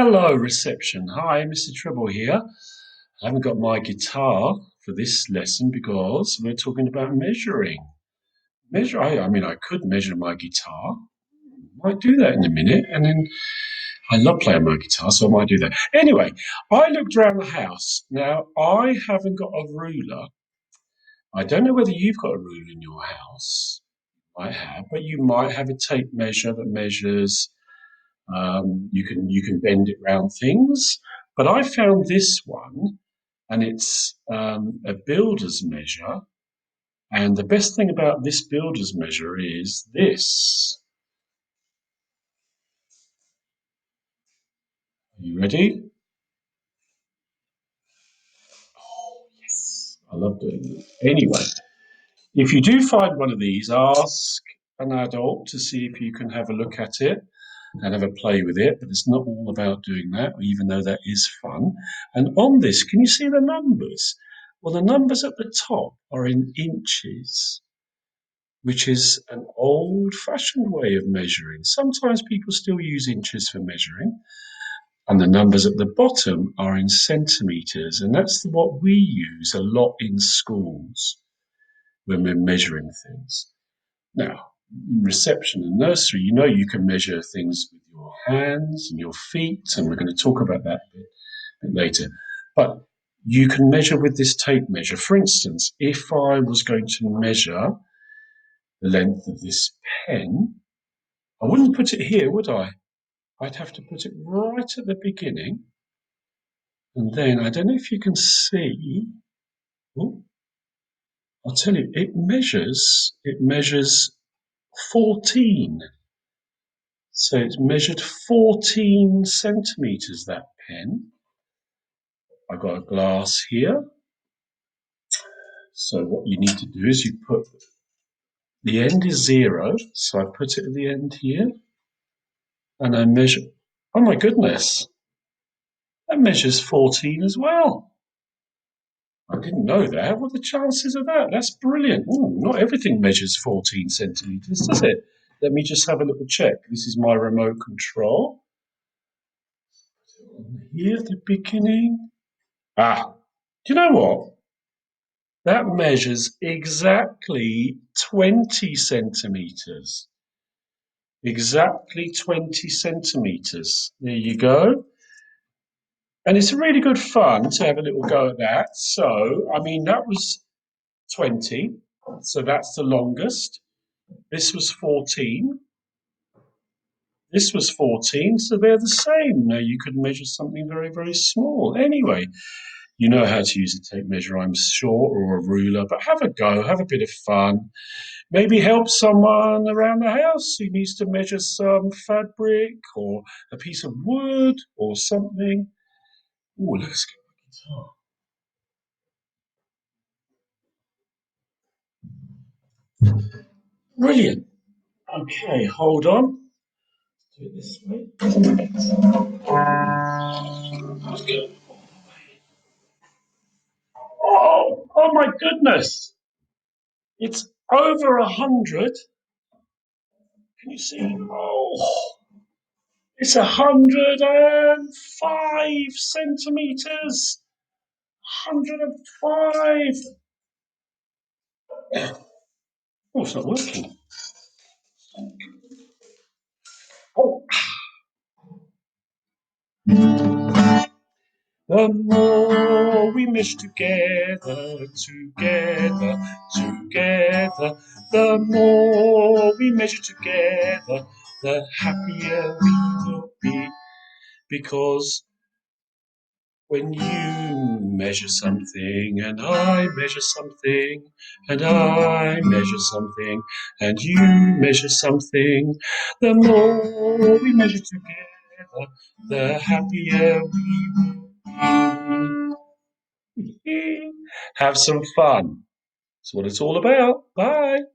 Hello, reception. Hi, Mr. Tribble here. I haven't got my guitar for this lesson because we're talking about measuring. I could measure my guitar. Might do that in a minute. And then I love playing my guitar, so I might do that. Anyway, I looked around the house. Now, I haven't got a ruler. I don't know whether you've got a ruler in your house. I have, but you might have a tape measure that measures. You can bend it round things, but I found this one, and it's a builder's measure. And the best thing about this builder's measure is this. Are you ready? Oh, yes. I love doing it. Anyway, if you do find one of these, ask an adult to see if you can have a look at it and have a play with it. But it's not all about doing that, even though that is fun. And on this, can you see the numbers? Well, the numbers at the top are in inches, which is an old fashioned way of measuring. Sometimes people still use inches for measuring. And the numbers at the bottom are in centimeters. And that's what we use a lot in schools when we're measuring things. Now, in reception and nursery, you can measure things with your hands and your feet, and we're going to talk about that a bit later. But you can measure with this tape measure. For instance, if I was going to measure the length of this pen, I wouldn't put it here, would I? I'd have to put it right at the beginning, and then I don't know if you can see. Oh, I'll tell you, it measures 14. So it's measured 14 centimeters, that pen. I've got a glass here. So what you need to do is you put the end is 0. So I put it at the end here and I measure. Oh my goodness, that measures 14 as well. I didn't know that. What are the chances of that? That's brilliant. Ooh, not everything measures 14 centimeters, does it? Let me just have a little check. This is my remote control. Here at the beginning. Ah, do you know what? That measures exactly 20 centimeters. Exactly 20 centimeters. There you go. And it's really good fun to have a little go at that. So, that was 20. So that's the longest. This was 14. This was 14. So they're the same. Now you could measure something very, very small. Anyway, you know how to use a tape measure, I'm sure, or a ruler, but have a go, have a bit of fun. Maybe help someone around the house who needs to measure some fabric or a piece of wood or something. Oh, let's get my guitar. Brilliant. Okay, hold on. Do it this way. Oh my goodness. It's over 100. Can you see? Oh, it's 105 centimeters. 105. Oh, it's not working. Oh, the more we mesh together, together, the more we measure together, the happier we will be. Because when you measure something, and I measure something, and I measure something, and you measure something, the more we measure together, the happier we will be. Have some fun. That's what it's all about. Bye.